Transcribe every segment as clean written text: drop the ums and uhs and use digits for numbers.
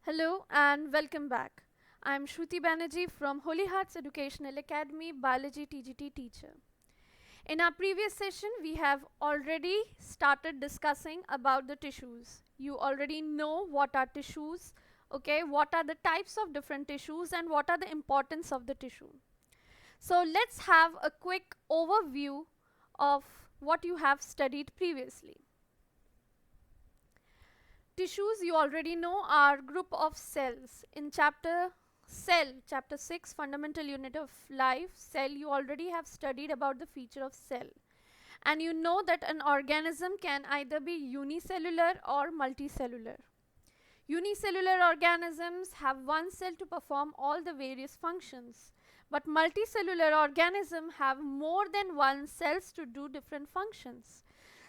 Hello and welcome back. I'm Shruti Banerjee from Holy Hearts Educational Academy, Biology TGT teacher. In our previous session, we have already started discussing about the tissues. You already know what are tissues, okay, what are the types of different tissues and what are the importance of the tissue. So let's have a quick overview of what you have studied previously. Tissues you already know are group of cells. In chapter 6 fundamental unit of life, cell, you already have studied about the feature of cell. And you know that an organism can either be unicellular or multicellular. Unicellular organisms have one cell to perform all the various functions, but multicellular organisms have more than one cells to do different functions.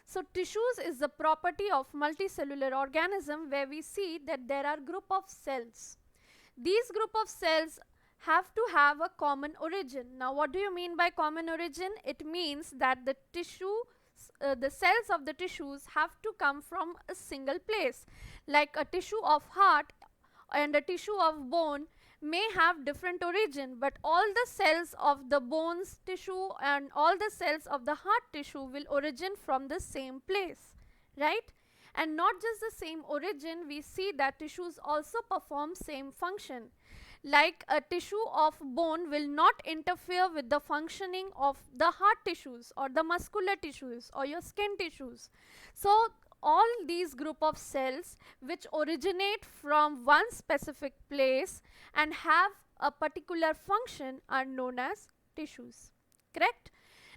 So tissues is the property of multicellular organism where we see that there are group of cells. These group of cells have to have a common origin. Now what do you mean by common origin? It means that the cells of the tissues have to come from a single place. Like a tissue of heart and a tissue of bone may have different origin, but all the cells of the bones tissue and all the cells of the heart tissue will origin from the same place, right? And not just the same origin, we see that tissues also perform same function. Like a tissue of bone will not interfere with the functioning of the heart tissues or the muscular tissues or your skin tissues. So all these group of cells which originate from one specific place and have a particular function are known as tissues. Correct?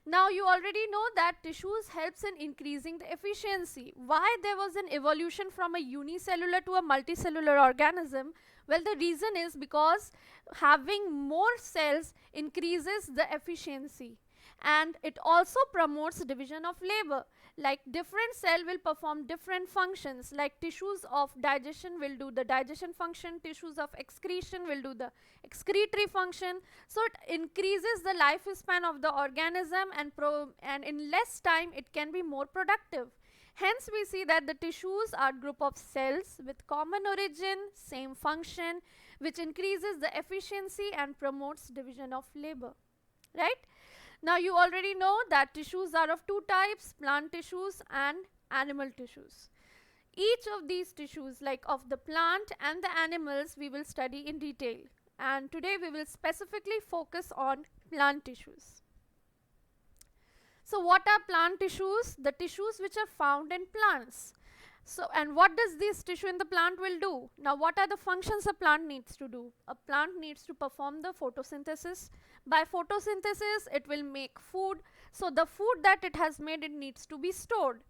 Now you already know that tissues helps in increasing the efficiency. Why there was an evolution from a unicellular to a multicellular organism? Well, the reason is because having more cells increases the efficiency, and it also promotes division of labor. Like different cell will perform different functions, like tissues of digestion will do the digestion function, tissues of excretion will do the excretory function. So it increases the lifespan of the organism, and in less time it can be more productive. Hence we see that the tissues are group of cells with common origin, same function, which increases the efficiency and promotes division of labor, right? Now you already know that tissues are of two types, plant tissues and animal tissues. Each of these tissues, like of the plant and the animals, we will study in detail. And today we will specifically focus on plant tissues. So what are plant tissues? The tissues which are found in plants. So, and what does this tissue in the plant will do? Now what are the functions a plant needs to do? A plant needs to perform the photosynthesis. By photosynthesis it will make food. So the food that it has made, it needs to be stored.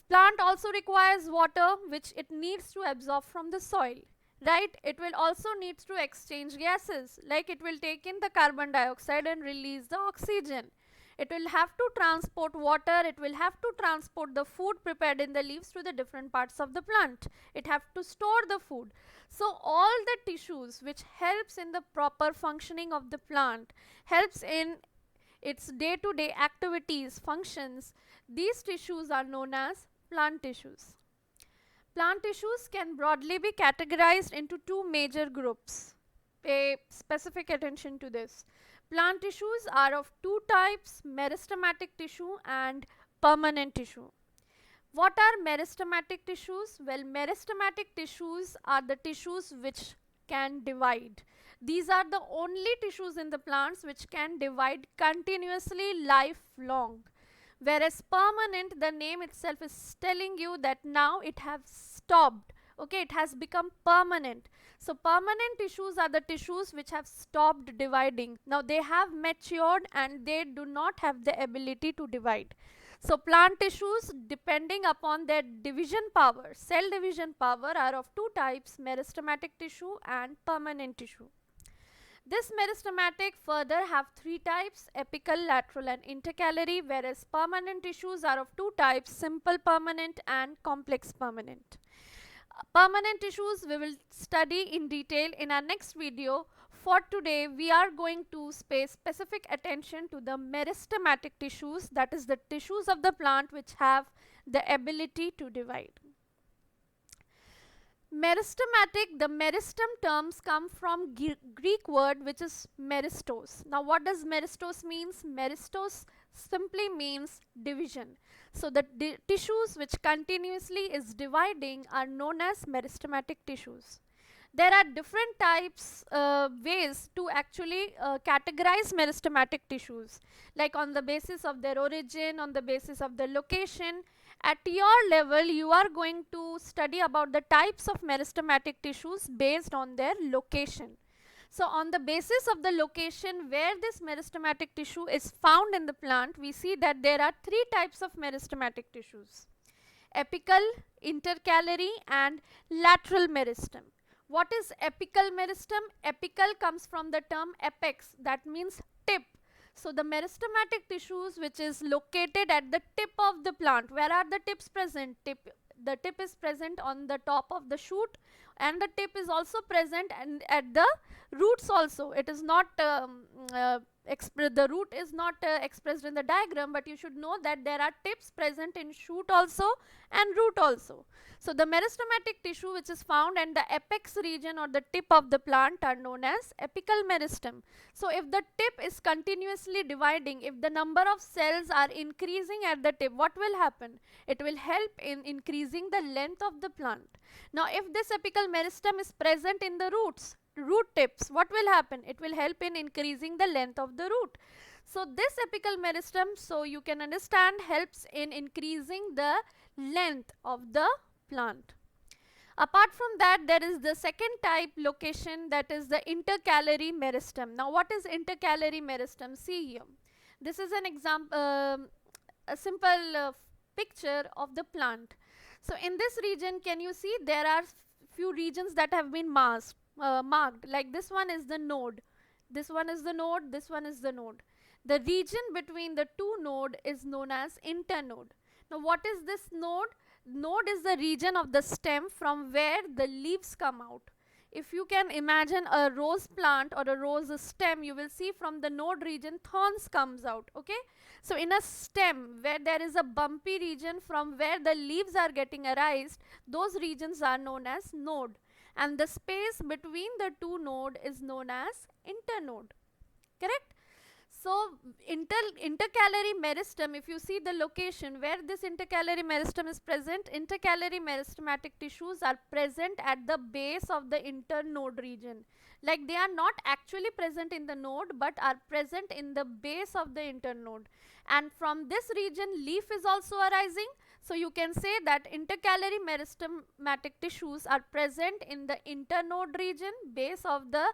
Plant also requires water which it needs to absorb from the soil, right? It will also needs to exchange gases, like it will take in the carbon dioxide and release the oxygen. It will have to transport water, it will have to transport the food prepared in the leaves to the different parts of the plant. It have to store the food. So all the tissues which helps in the proper functioning of the plant, helps in its day-to-day activities, functions, these tissues are known as plant tissues. Plant tissues can broadly be categorized into two major groups. Pay specific attention to this. Plant tissues are of two types, meristematic tissue and permanent tissue. What are meristematic tissues? Well, meristematic tissues are the tissues which can divide. These are the only tissues in the plants which can divide continuously lifelong. Whereas permanent, the name itself is telling you that now it has stopped. Okay, it has become permanent. So permanent tissues are the tissues which have stopped dividing. Now they have matured and they do not have the ability to divide. So plant tissues, depending upon their division power, cell division power, are of two types, meristematic tissue and permanent tissue. This meristematic further have three types, apical, lateral and intercalary, whereas permanent tissues are of two types, simple permanent and complex permanent. Permanent tissues we will study in detail in our next video. For today, we are going to pay specific attention to the meristematic tissues, that is the tissues of the plant which have the ability to divide. Meristematic, the meristem terms come from Greek word which is meristos. Now what does meristos means? Meristos simply means division. So the tissues which continuously is dividing are known as meristematic tissues. There are different types, ways to actually categorize meristematic tissues, like on the basis of their origin, on the basis of the location. At your level, you are going to study about the types of meristematic tissues based on their location. So on the basis of the location where this meristematic tissue is found in the plant, we see that there are three types of meristematic tissues: apical, intercalary and lateral meristem. What is apical meristem? Apical comes from the term apex, that means tip. So the meristematic tissues which is located at the tip of the plant. Where are the tips present? The tip is present on the top of the shoot, and the tip is also present and at the roots also. It is not the root is not expressed in the diagram, but you should know that there are tips present in shoot also and root also. So the meristematic tissue which is found in the apex region or the tip of the plant are known as apical meristem. So if the tip is continuously dividing, if the number of cells are increasing at the tip, what will happen? It will help in increasing the length of the plant. Now if this apical meristem is present in the root tips, what will happen? It will help in increasing the length of the root. So this apical meristem, so you can understand, helps in increasing the length of the plant. Apart from that, there is the second type location, that is the intercalary meristem. Now what is intercalary meristem? See here, this is an example, a simple picture of the plant. So in this region, can you see there are few regions that have been marked, like this one is the node, this one is the node, this one is the node. The region between the two node is known as internode. Now what is this node? Node is the region of the stem from where the leaves come out. If you can imagine a rose plant or a rose stem, you will see from the node region thorns comes out. Okay, so in a stem where there is a bumpy region from where the leaves are getting arised, those regions are known as node, and the space between the two node is known as internode. Correct? So intercalary meristem, if you see the location where this intercalary meristem is present, intercalary meristematic tissues are present at the base of the internode region. Like they are not actually present in the node, but are present in the base of the internode. And from this region, leaf is also arising. So you can say that intercalary meristematic tissues are present in the internode region, base of the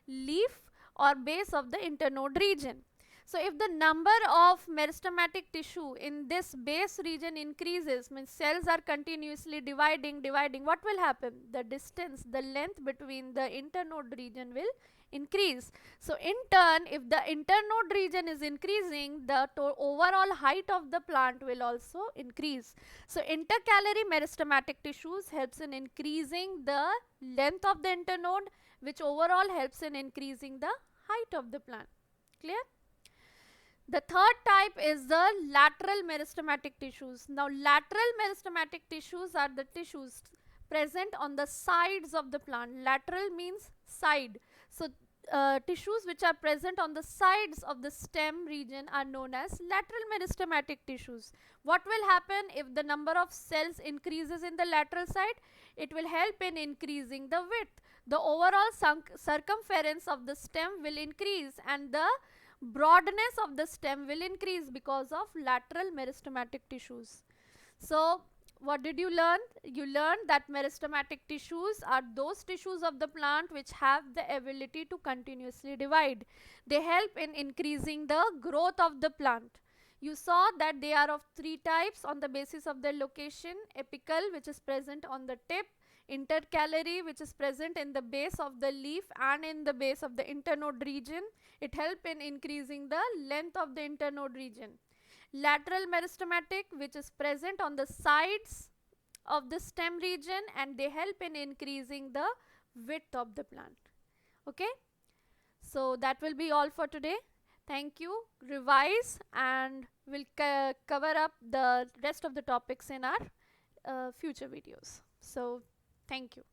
leaf or base of the internode region. So if the number of meristematic tissue in this base region increases, means cells are continuously dividing, what will happen? The distance, the length between the internode region will increase. So in turn, if the internode region is increasing, the overall height of the plant will also increase. So intercalary meristematic tissues helps in increasing the length of the internode, which overall helps in increasing the height of the plant. Clear? The third type is the lateral meristematic tissues. Now lateral meristematic tissues are the tissues present on the sides of the plant. Lateral means side. So tissues which are present on the sides of the stem region are known as lateral meristematic tissues. What will happen if the number of cells increases in the lateral side? It will help in increasing the width. The overall circumference of the stem will increase, and the broadness of the stem will increase because of lateral meristematic tissues. So what did you learn? You learned that meristematic tissues are those tissues of the plant which have the ability to continuously divide. They help in increasing the growth of the plant. You saw that they are of three types on the basis of their location: apical, which is present on the tip; intercalary, which is present in the base of the leaf and in the base of the internode region. It helps in increasing the length of the internode region. Lateral meristematic, which is present on the sides of the stem region, and they help in increasing the width of the plant. Okay, so that will be all for today. Thank you. Revise, and we'll cover up the rest of the topics in our future videos. So thank you.